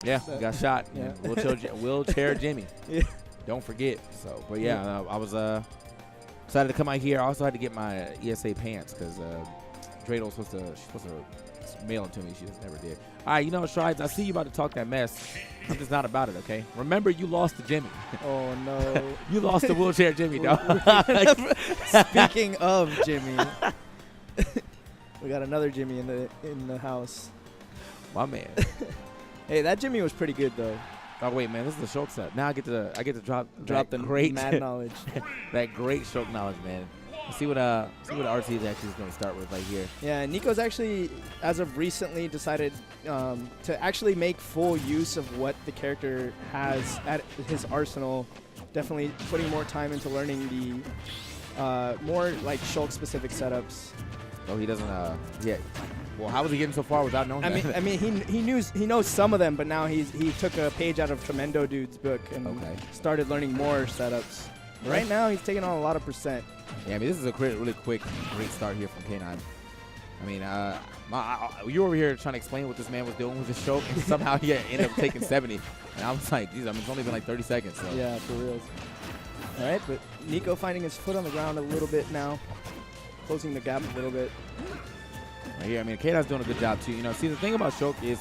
Yeah, got shot. Yeah. Wheelchair Jimmy. Yeah. Don't forget. So, but yeah, I was decided to come out here. I also had to get my ESA pants because Dreidel was supposed to mail them to me. She just never did. All right, you know, Strides, I see you about to talk that mess. I'm just not about it, okay? Remember, you lost to Jimmy. Oh, no. You lost to Wheelchair Jimmy, dog. Speaking of Jimmy, we got another Jimmy in the house. My man. Hey, that Jimmy was pretty good, though. Oh wait, man, this is the Shulk set. Now I get to drop the great mad knowledge. that great Shulk knowledge, man. Let's see what RT is actually going to start with right here. Yeah, Nicko's actually, as of recently, decided to actually make full use of what the character has at his arsenal. Definitely putting more time into learning the more like Shulk specific setups. Oh, he doesn't. Yeah. Well, how was he getting so far without knowing that? I mean, he knows some of them, but now he took a page out of Tremendo Dude's book and started learning more setups. Right now, he's taking on a lot of percent. Yeah, I mean, this is a really quick, great start here from K9. I mean, you were over here trying to explain what this man was doing with his Shulk, and somehow he ended up taking 70. And I was like, geez, I mean, it's only been like 30 seconds. So. Yeah, for real. All right, but Nicko finding his foot on the ground a little bit now, closing the gap a little bit. Right here, I mean, K9's doing a good job, too. You know, see, the thing about Shulk is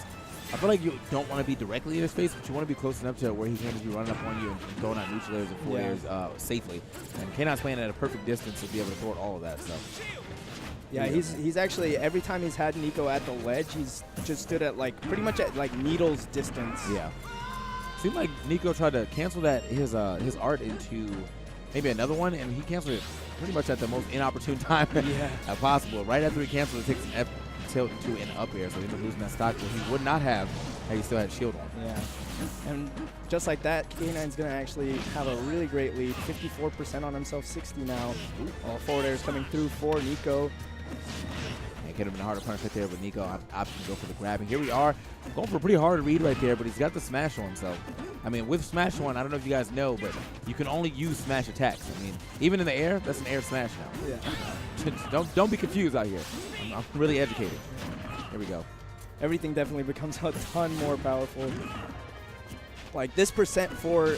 I feel like you don't want to be directly in his face, but you want to be close enough to where he's going to be running up on you and throwing out neutral airs and forward airs safely. And K9's playing at a perfect distance to be able to thwart all of that stuff. Yeah, he's actually, every time he's had Nicko at the ledge, he's just stood at like pretty much at like needles distance. Yeah. Seemed like Nicko tried to cancel that his art into maybe another one, and he canceled it pretty much at the most inopportune time possible. Right after he canceled it, takes an F tilt into an up air, so he ended up losing that stock, which he would not have had he still had shield on. Yeah. And just like that, K9's going to actually have a really great lead. 54% on himself, 60 now. All forward airs coming through for Nicko. It could have been a harder punch right there, but Nicko opted to go for the grab. And here we are, going for a pretty hard read right there, but he's got the smash on. So, I mean, with smash on, I don't know if you guys know, but you can only use smash attacks. I mean, even in the air, that's an air smash now. Yeah. Don't be confused out here. I'm really educated. Here we go. Everything definitely becomes a ton more powerful. Like this percent for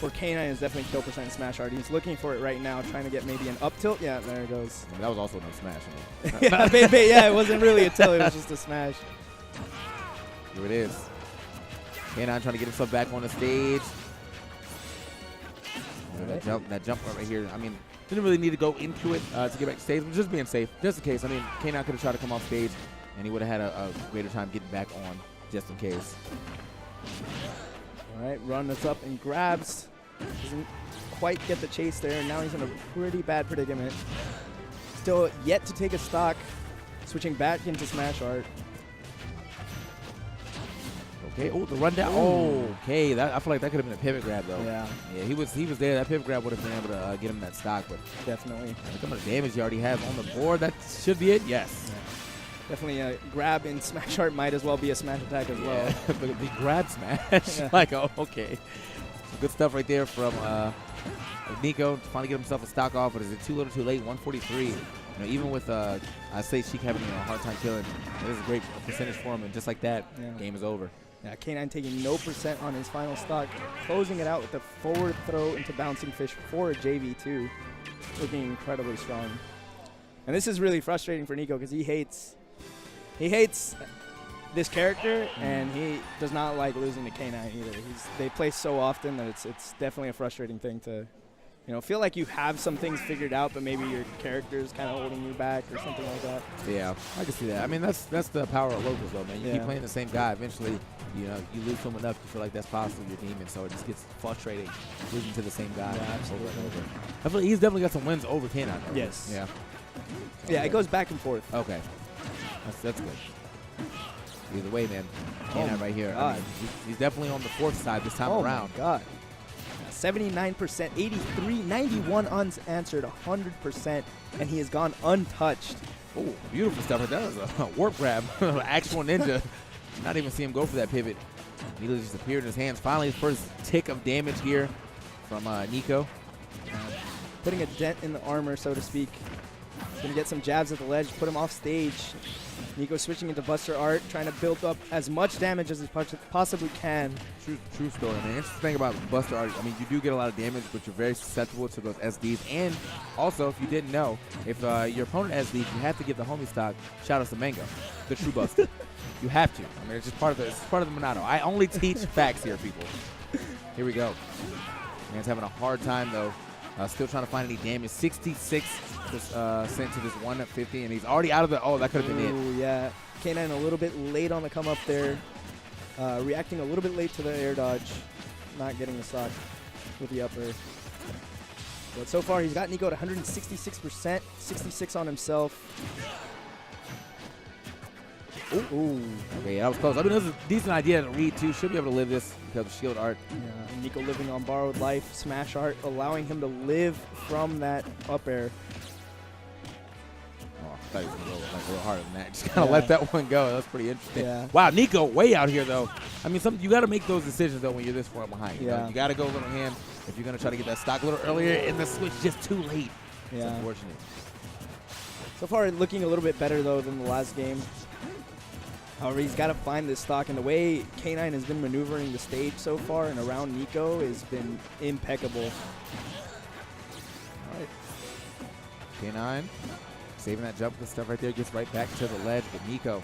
K9 is definitely kill percent smash art. He's looking for it right now, trying to get maybe an up tilt. Yeah, there it goes. I mean, that was also no smash. Yeah, it wasn't really a tilt. It was just a smash. Here it is. K9 trying to get himself back on the stage. That jump right here. I mean, didn't really need to go into it to get back to stage, but just being safe, just in case. I mean, K9 could have tried to come off stage, and he would have had a greater time getting back on, just in case. All right, run this up and grabs. Doesn't quite get the chase there, and now he's in a pretty bad predicament. Still yet to take a stock, switching back into smash art. Okay, oh, the rundown. Oh, okay, I feel like that could have been a pivot grab, though. Yeah. Yeah, he was there. That pivot grab would have been able to get him that stock, but definitely. Look how much damage he already has on the board. That should be it, yes. Yeah. Definitely a grab in smash art might as well be a smash attack as well. the grab smash. Like, oh, okay. Some good stuff right there from Nicko to finally get himself a stock off, but is it too little too late? 143. You know, even with I say Sheik having a hard time killing, this is a great percentage for him, and just like that, game is over. Yeah, K9 taking no percent on his final stock, closing it out with a forward throw into bouncing fish for a JV2, looking incredibly strong. And this is really frustrating for Nicko because he hates this character, and he does not like losing to K9 either. They play so often that it's definitely a frustrating thing to, you know, feel like you have some things figured out, but maybe your character is kind of holding you back or something like that. Yeah, I can see that. I mean, that's the power of locals, though, man. You keep playing the same guy. Eventually, you know, you lose him enough, you feel like that's possibly your demon, so it just gets frustrating losing to the same guy over and over. I feel like he's definitely got some wins over K9, though. Yes. Yeah. Yeah, it goes back and forth. Okay. That's good. Either way, man. K9 right here. I mean, he's definitely on the fourth side this time around. Oh, my God. 79%, 83, 91 unanswered, 100%, and he has gone untouched. Oh, beautiful stuff. That was a warp grab. Actual ninja. Not even see him go for that pivot. He just appeared in his hands. Finally, his first tick of damage here from Nicko. Putting a dent in the armor, so to speak. He's going to get some jabs at the ledge, put him off stage. Nicko switching into Buster Art, trying to build up as much damage as he possibly can. True story, man. Interesting thing about Buster Art, I mean, you do get a lot of damage, but you're very susceptible to those SDs. And also, if you didn't know, if your opponent SDs, you have to give the homie stock shout outs to Mango, the true Buster. You have to. I mean, it's just part of the Monado. I only teach facts here, people. Here we go. Man's having a hard time, though. Still trying to find any damage. 66 sent to this 150, and he's already out of the. Oh, that could have been it. Yeah. K9 a little bit late on the come up there. Reacting a little bit late to the air dodge. Not getting the stock with the upper. But so far, he's got Nicko at 166%. 66 on himself. Ooh. Okay, that was close. I mean, this is a decent idea to read, too. Should be able to live this because of shield art. Yeah, Nicko living on borrowed life. Smash art allowing him to live from that up air. Oh, I thought he was going to go like, a little harder than that. Just kind of let that one go. That's pretty interesting. Yeah. Wow, Nicko way out here, though. I mean, you got to make those decisions, though, when you're this far behind. Yeah. You got to go a little hand if you're going to try to get that stock a little earlier, and the switch just too late. Yeah. It's unfortunate. So far, looking a little bit better, though, than the last game. However, he's got to find this stock, and the way K9 has been maneuvering the stage so far and around Nicko has been impeccable. All right. K9 saving that jump and stuff right there, gets right back to the ledge, but Nicko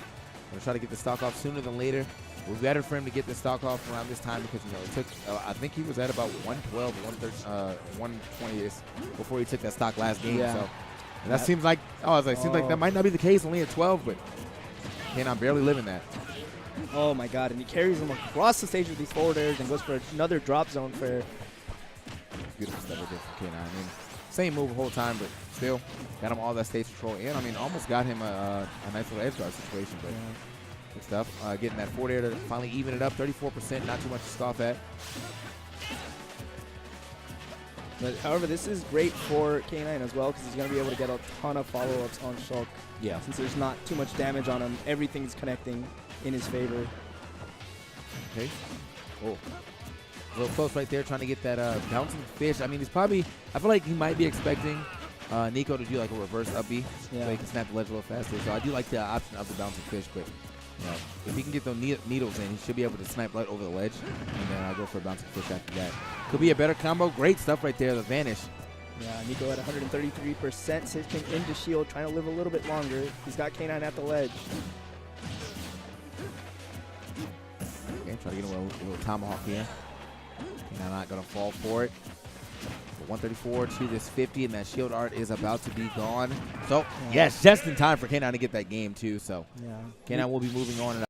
going to try to get the stock off sooner than later. It was better for him to get the stock off around this time because, you know, it took, I think he was at about 112 or 120 before he took that stock last game. Yeah. So and that seems like, seems like that might not be the case, only at 12, but K9 barely living that. Oh my god, and he carries him across the stage with these forward airs and goes for another drop zone fair. Beautiful stuff right there from K9. I mean, same move the whole time, but still got him all that stage control. And, I mean, almost got him a nice little edge guard situation, but good stuff. Getting that forward air to finally even it up, 34%, not too much to scoff at. But, however, this is great for K9 as well because he's going to be able to get a ton of follow-ups on Shulk. Yeah. Since there's not too much damage on him, everything's connecting in his favor. Okay. Oh. A little close right there, trying to get that bouncing fish. I mean, he's probably, I feel like he might be expecting Nicko to do like a reverse up B so he can snap the ledge a little faster. So I do like the option of the bouncing fish, but you know, if he can get those needles in, he should be able to snipe right over the ledge. And then I'll go for a bouncing fish after that. Could be a better combo. Great stuff right there, the vanish. Yeah, Nicko at 133%, switching into shield, trying to live a little bit longer. He's got K9 at the ledge. Okay, try to get a little tomahawk here. K9 not going to fall for it. 134 to this 50, and that shield art is about to be gone. So, yes, just in time for K9 to get that game, too. So, K9 will be moving on.